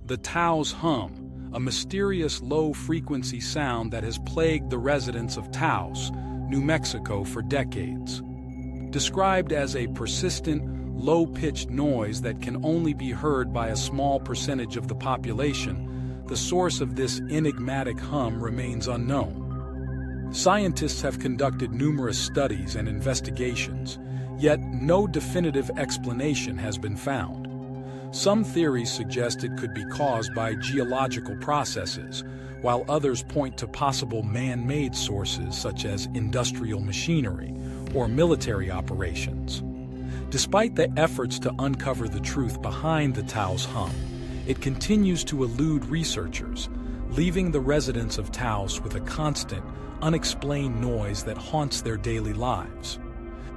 The Taos Hum, a mysterious low-frequency sound that has plagued the residents of Taos, New Mexico for decades. Described as a persistent, low-pitched noise that can only be heard by a small percentage of the population, the source of this enigmatic hum remains unknown. Scientists have conducted numerous studies and investigations, yet no definitive explanation has been found. Some theories suggest it could be caused by geological processes, while others point to possible man-made sources such as industrial machinery or military operations. Despite the efforts to uncover the truth behind the Taos Hum, it continues to elude researchers, leaving the residents of Taos with a constant, unexplained noise that haunts their daily lives.